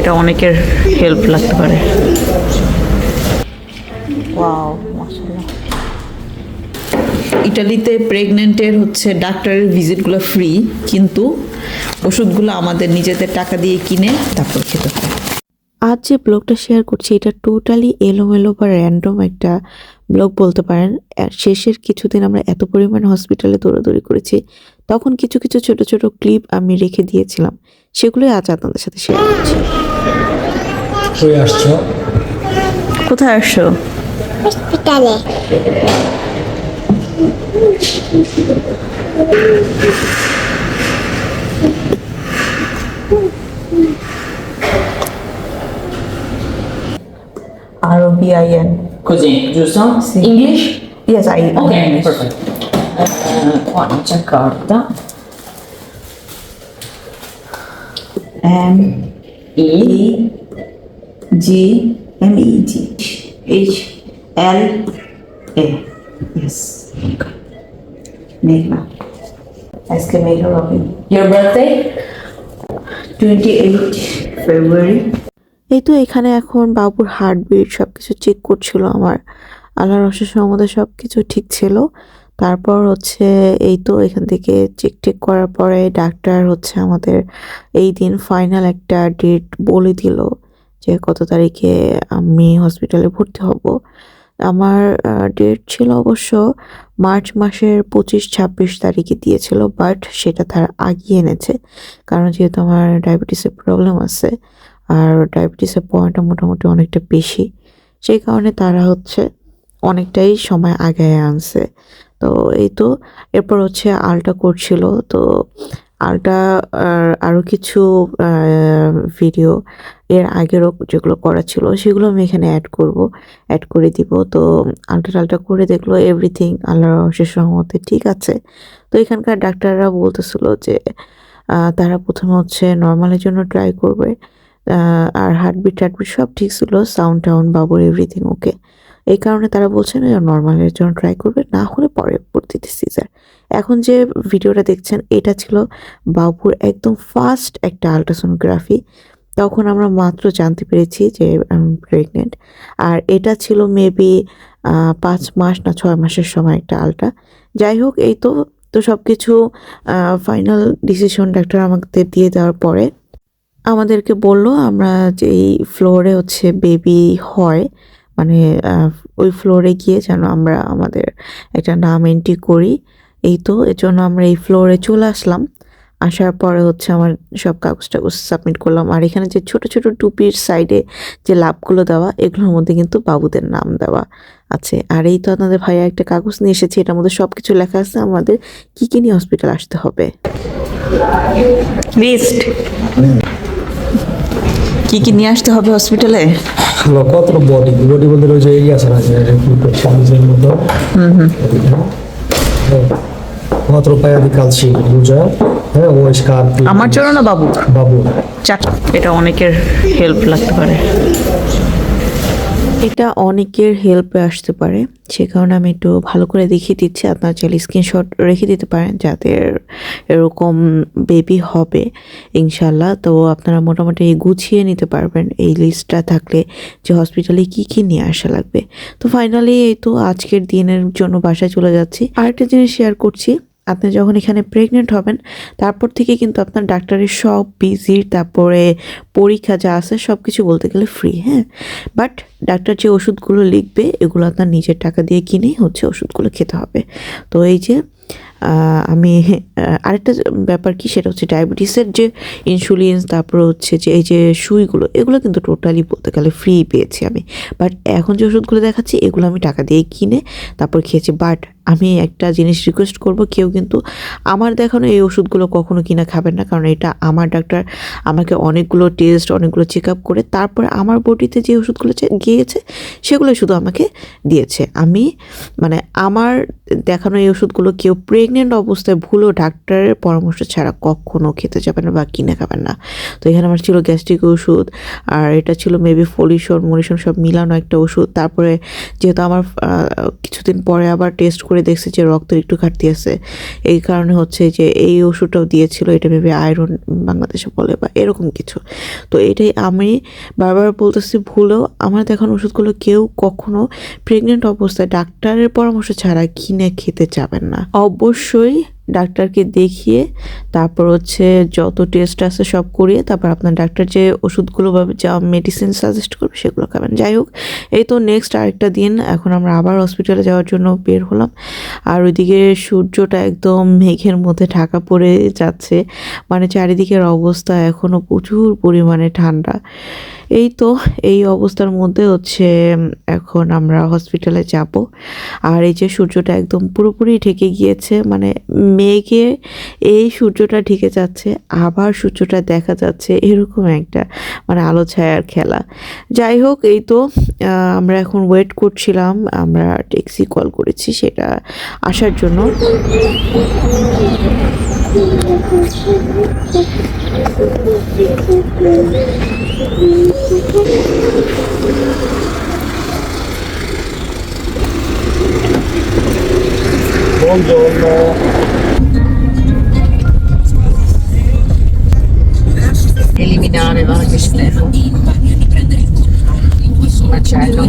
এটা অনেকের হেল্প লাগতে পারে। ওয়াও, মাশাআল্লাহ। ইটালিতে প্রেগনেন্টের হচ্ছে ডাক্তারের ভিজিটগুলো ফ্রি, কিন্তু ওষুধগুলো আমাদের নিজেদের টাকা দিয়ে কিনে তারপর খেতে হয়। আজ যে ব্লগটা শেয়ার করছি এটা টোটালি এলোমেলো বা র্যান্ডম একটা ব্লগ বলতে পারেন। শেষের কিছুদিন আমরা এত পরিমাণ হসপিটালে দৌড়াদৌড়ি করেছি, তখন কিছু কিছু ছোট ছোট ক্লিপ আমি রেখে দিয়েছিলাম, সেগুলোই আজ আপনাদের সাথে শেয়ার করছি। কোথায় আসছো? হসপিটালে। ROBIN. Così, giusto? Sì. English? Yes, I Ok, English. perfetto. Qua non c'è carta. M I. G M E G H L A. Yes. Megha. আজকে Megha Robin. Your birthday? 28 February. এই তো এখানে এখন বাবুর হার্টবিট সবকিছু চেক করছিল আমার। আল্লাহর অশেষ রহমতে সবকিছু ঠিক ছিল। তারপর হচ্ছে এই তো এখান থেকে চেক টেক করার পরে ডাক্তার হচ্ছে আমাদের এই দিন ফাইনাল একটা ডেট বলে দিল যে কত তারিখে আমি হসপিটালে ভর্তি হব। আমার ডেট ছিল অবশ্য মার্চ মাসের 25-26 তারিখে দিয়েছিল, বাট সেটা তার আগিয়ে এনেছে, কারণ যেহেতু আমার ডায়াবেটিসের প্রবলেম আছে আর ডায়াবেটিসের পয়েন্টটা মোটামুটি অনেকটা বেশি, সেই কারণে তারা হচ্ছে অনেকটাই সময় আগায় আনছে। তো এই তো এরপর হচ্ছে আলটা করছিল। তো আলটা আরও কিছু ভিডিও এর আগেরও যেগুলো করা ছিল সেগুলো আমি এখানে অ্যাড করে দিব। তো আলটা করে দেখলো এভরিথিং আল্লাহর অশেষ রহমতে ঠিক আছে। তো এখানকার ডাক্তাররা বলতেছিল যে তারা প্রথমে হচ্ছে নর্মালের জন্য ট্রাই করবে, আর হার্টবিট সব ঠিক ছিল, সাউন্ড বাবুর এভরিথিং ওকে। এই কারণে তারা বলছেন নর্মালের জন্য ট্রাই করবে, না হলে পরবর্তীতে সিজার। এখন যে ভিডিওটা দেখছেন এটা ছিল বাবুর একদম ফার্স্ট একটা আল্ট্রাসোনোগ্রাফি। তখন আমরা মাত্র জানতে পেরেছি যে আমি প্রেগনেন্ট, আর এটা ছিল মেবি 5 মাস না 6 মাসের সময় একটা আলট্রা। যাই হোক এই তো সব কিছু ফাইনাল ডিসিশন ডাক্তার আমাদের দিয়ে দেওয়ার পরে আমাদেরকে বলল আমরা যেই ফ্লোরে হচ্ছে বেবি হয়, মানে ওই ফ্লোরে গিয়ে যেন আমরা আমাদের একটা নাম এন্ট্রি করি। এই তো এর জন্য আমরা এই ফ্লোরে চলে আসলাম। আসার পরে হচ্ছে আমার সব কাগজ টাগজ সাবমিট করলাম, আর এখানে যে ছোট ছোট টুপির সাইডে যে লাভগুলো দেওয়া এগুলোর মধ্যে কিন্তু বাবুদের নাম দেওয়া আছে। আর এই তো আপনাদের ভাইয়া একটা কাগজ নিয়ে এসেছে, এটার মধ্যে সব কিছু লেখা আছে আমাদের কী কী নিয়ে হসপিটাল আসতে হবে, লিস্ট কি কি নিয়ে আসতে হবে হসপিটালে। কত বডি বলতে ওই যে আছে না যে সাইজের মতো কত পায়াদি কালসি বুঝা। হ্যাঁ ওই স্কার্প আমার জন্য না বাবুর? বাবু এটা অনেকের হেল্প লাগতে পারে। এটা অনেকের হেল্পে আসতে পারে, সে কারণে আমি একটু ভালো করে দেখিয়ে দিচ্ছি। আপনার চাইলে স্ক্রিনশট রেখে দিতে পারেন যাদের এরকম বেবি হবে ইনশাল্লাহ। তো আপনারা মোটামুটি গুছিয়ে নিতে পারবেন এই লিস্টটা থাকলে যে হসপিটালে কি কি নিয়ে আসা লাগবে। তো ফাইনালি এই তো আজকের দিনের জন্য বাসায় চলে যাচ্ছি। আরেকটা জিনিস শেয়ার করছি, আপনি যখন এখানে প্রেগনেন্ট হবেন তারপর থেকে কিন্তু আপনার ডাক্তারের সব ভিজিট তারপরে পরীক্ষা যা আছে সব কিছু বলতে গেলে ফ্রি। হ্যাঁ, বাট ডাক্তার যে ওষুধগুলো লিখবে এগুলো আপনার নিজের টাকা দিয়ে কিনেই হচ্ছে ওষুধগুলো খেতে হবে। তো এই যে আমি আরেকটা ব্যাপার কি সেটা হচ্ছে ডায়াবেটিসের যে ইনসুলিন তারপর হচ্ছে যে এই যে সুইগুলো এগুলো কিন্তু টোটালি বলতে গেলে ফ্রি পেয়েছি আমি। বাট এখন যে ওষুধগুলো দেখাচ্ছি এগুলো আমি টাকা দিয়ে কিনে তারপর খেয়েছি। বাট আমি একটা জিনিস রিকোয়েস্ট করব, কেউ কিন্তু আমার দেখানো এই ওষুধগুলো কখনো কিনা খাবেন না, কারণ এটা আমার ডাক্তার আমাকে অনেকগুলো টেস্ট অনেকগুলো চেক আপ করে তারপরে আমার বডিতে যে ওষুধগুলো গিয়েছে সেগুলো শুধু আমাকে দিয়েছে। আমি মানে আমার দেখানো এই ওষুধগুলো কেউ প্রেগনেন্ট অবস্থায় ভুলেও ডাক্তারের পরামর্শ ছাড়া কখনো খেতে যাবেন না বা কিনে খাবেন না। তো এখানে আমার ছিল গ্যাস্ট্রিক ওষুধ, আর এটা ছিল মেবি ফলিশন মরিশন সব মিলানো একটা ওষুধ। তারপরে যেহেতু আমার কিছুদিন পরে আবার টেস্ট করে দেখছে যে রক্তের একটু ঘাটতি আছে, এই কারণে হচ্ছে যে এই ওষুধটাও দিয়েছিল, এটা ভেবে আয়রন বাংলাদেশে বলে বা এরকম কিছু। তো এটাই আমি বারবার বলতেছি, ভুলেও আমার দেখানো ওষুধগুলো কেউ কখনো প্রেগনেন্ট অবস্থায় ডাক্তারের পরামর্শ ছাড়া কিনে খেতে যাবেন না। অবশ্যই ডাক্তারকে দেখিয়ে তারপর হচ্ছে যত টেস্ট আছে সব করিয়ে তারপর আপনার ডাক্তার যে ওষুধগুলো বা যা মেডিসিন সাজেস্ট করবে সেগুলো খাবেন। যাই হোক, এই তো নেক্সট আরেকটা দিন, এখন আমরা আবার হসপিটালে যাওয়ার জন্য বের হলাম। আর ওইদিকে সূর্যটা একদম মেঘের মধ্যে ঢাকা পড়ে যাচ্ছে, মানে চারিদিকের অবস্থা এখনও প্রচুর পরিমাণে ঠান্ডা। এই তো এই অবস্থার মধ্যে হচ্ছে এখন আমরা হসপিটালে যাব। আর এই যে সূর্যটা একদম পুরোপুরি ঢেকে গিয়েছে, মানে মেঘে এই সূর্যটা ঢেকে যাচ্ছে আবার সূর্যটা দেখা যাচ্ছে, এরকম একটা মানে আলো ছায়ার খেলা। যাই হোক, এই তো আমরা এখন ওয়েট করছিলাম, আমরা ট্যাক্সি কল করেছি সেটা আসার জন্য। Eliminare anche Stefano. Macello.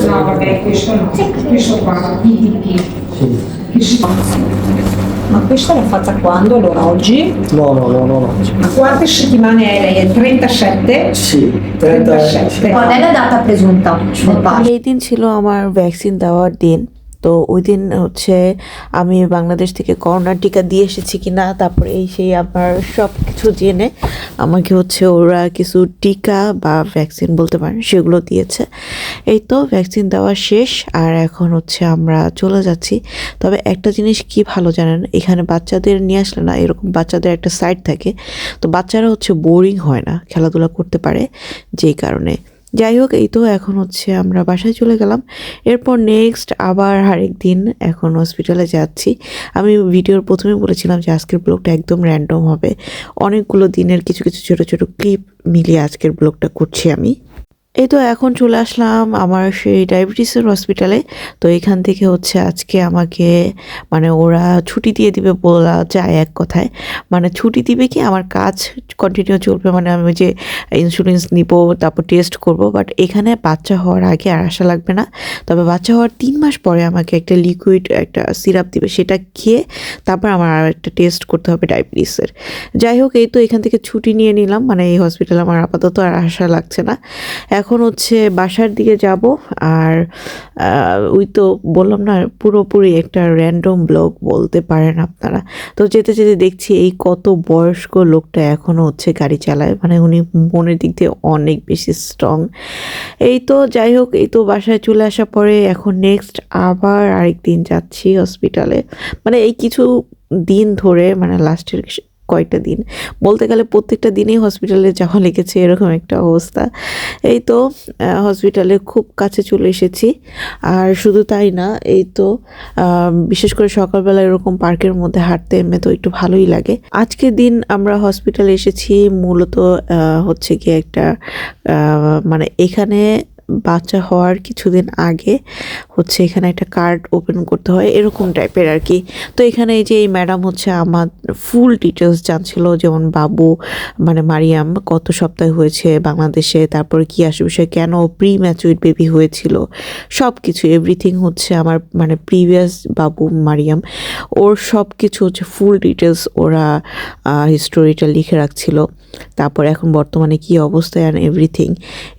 No, vabbè, questo no, questo qua, DDP. Ma questa l'ha fatta quando? Allora oggi? No. Ma quante settimane è lei? È 37? Sì, 37. Qual è la data presunta del parto? এই দিন ছিল আমার vaccine দেওয়ার দিন। তো ওই দিন হচ্ছে আমি বাংলাদেশ থেকে করোনার টিকা দিয়ে এসেছি কিনা, তারপরে এই সেই আমার সব কিছু জেনে আমাকে হচ্ছে ওরা কিছু টিকা বা ভ্যাকসিন বলতে পারেন সেগুলো দিয়েছে। এই তো ভ্যাকসিন দেওয়া শেষ, আর এখন হচ্ছে আমরা চলে যাচ্ছি। তবে একটা জিনিস কি ভালো জানেন, এখানে বাচ্চাদের নিয়ে আসলে না, এরকম বাচ্চাদের একটা সাইড থাকে, তো বাচ্চারা হচ্ছে বোরিং হয় না, খেলাধুলা করতে পারে যেই কারণে। যাই হোক, এই তো এখন হচ্ছে আমরা বাসায় চলে গেলাম। এরপর নেক্সট আবার আরেক দিন এখন হসপিটালে যাচ্ছি। আমি ভিডিওর প্রথমে বলেছিলাম যে আজকের ব্লগটা একদম র্যান্ডম হবে, অনেকগুলো দিনের কিছু কিছু ছোট ছোট ক্লিপ মিলিয়ে আজকের ব্লগটা করছি আমি। এই তো এখন চলে আসলাম আমার সেই ডায়াবেটিসের হসপিটালে। তো এখান থেকে হচ্ছে আজকে আমাকে মানে ওরা ছুটি দিয়ে দিবে বলা যায় এক কথায়, মানে ছুটি দিবে কি আমার কাজ কন্টিনিউ চলবে, মানে আমি যে ইন্স্যুরেন্স নিব তারপর টেস্ট করব। বাট এখানে বাচ্চা হওয়ার আগে আর আসা লাগবে না, তবে বাচ্চা হওয়ার 3 মাস পরে আমাকে একটা লিকুইড একটা সিরাপ দিবে, সেটা খেয়ে তারপর আমার আর একটা টেস্ট করতে হবে ডায়াবেটিসের। যাই হোক, এই তো এখান থেকে ছুটি নিয়ে নিলাম, মানে এই হসপিটালে আমার আপাতত আর আসা লাগছে না। এখন হচ্ছে বাসার দিকে যাব। আর ওই তো বললাম না, পুরোপুরি একটা র্যান্ডম ব্লগ বলতে পারেন আপনারা। তো যেতে যেতে দেখছি এই কত বয়স্ক লোকটা এখনও হচ্ছে গাড়ি চালায়, মানে উনি মনের দিক দিয়ে অনেক বেশি স্ট্রং। এই তো যাই হোক, এই তো বাসায় চলে আসার পরে এখন নেক্সট আবার আরেকদিন যাচ্ছি হসপিটালে, মানে এই কিছু দিন ধরে, মানে লাস্টের কয়েকটা দিন বলতে গেলে প্রত্যেকটা দিনেই হসপিটালে যাওয়া লেগেছে, এরকম একটা অবস্থা। এই তো হসপিটালে খুব কাছে চলে এসেছি। আর শুধু তাই না, এই তো বিশেষ করে সকালবেলা এরকম পার্কের মধ্যে হাঁটতে এমনি তো একটু ভালোই লাগে। আজকের দিন আমরা হসপিটালে এসেছি মূলত হচ্ছে গিয়ে একটা মানে এখানে বাচ্চা হওয়ার কিছুদিন আগে হচ্ছে এখানে একটা কার্ড ওপেন করতে হয়, এরকম টাইপের আর কি। তো এখানে এই যে এই ম্যাডাম হচ্ছে আমার ফুল ডিটেলস জানছিল, যেমন বাবু মানে মারিয়াম কত সপ্তাহে হয়েছে বাংলাদেশে, তারপরে কি আসবে, কেন প্রি ম্যাচুইড বেবি হয়েছিল, সব কিছু এভরিথিং হচ্ছে আমার মানে প্রিভিয়াস বাবু মারিয়াম ওর সব কিছু হচ্ছে ফুল ডিটেলস ওরা হিস্টোরিটা লিখে রাখছিল। তারপর এখন বর্তমানে কি অবস্থায় অ্যান্ড এভরিথিং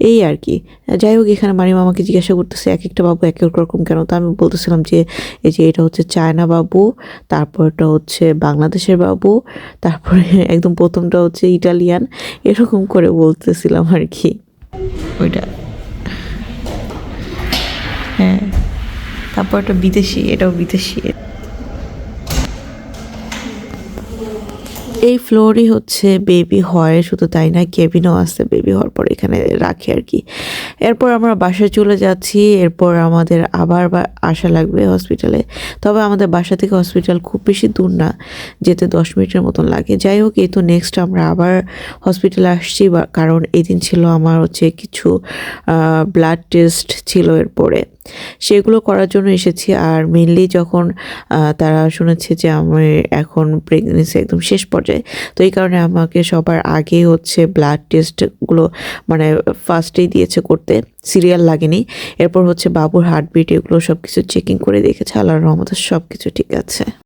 এই আর কি। যাই হোক, এখানে মারিয়াম আমাকে জিজ্ঞাসা করতেছে এক একটা বাবু এক এক রকম কেন, তো আমি বলতেছিলাম যে এই যে এটা হচ্ছে চায়না বাবু, তারপরটা হচ্ছে বাংলাদেশের বাবু, তারপরে একদম প্রথমটা হচ্ছে ইটালিয়ান, এরকম করে বলতেছিলাম আর কি। ওইটা হ্যাঁ, তারপর একটা বিদেশি, এটাও বিদেশি। এই ফ্লোরই হচ্ছে বেবি হয়, শুধু তাই না কেবিনও আছে বেবি হওয়ার পর এখানে রাখে আর কি। এরপর আমরা বাসায় চলে যাচ্ছি, এরপর আমাদের আবার আসা লাগবে হসপিটালে। তবে আমাদের বাসা থেকে হসপিটাল খুব বেশি দূর না, যেতে 10 মিনিটের মতন লাগে। যাই হোক, এই তো নেক্সট আমরা আবার হসপিটালে আসছি, কারণ এই দিন ছিল আমার হচ্ছে কিছু ব্লাড টেস্ট ছিল এরপরে, সেগুলো করার জন্য এসেছি। আর মেনলি যখন তারা শুনেছে যে আমি এখন প্রেগনেন্সি একদম শেষ পর্যায়ে, তো এই কারণে আমাকে সবার আগে হচ্ছে ব্লাড টেস্টগুলো মানে ফার্স্টেই দিয়েছে করতে, সিরিয়াল লাগেনি। এরপর হচ্ছে বাবুর হার্টবিট এগুলো সব কিছু চেকিং করে দেখেছে, আল্লাহর রহমতে সব কিছু ঠিক আছে।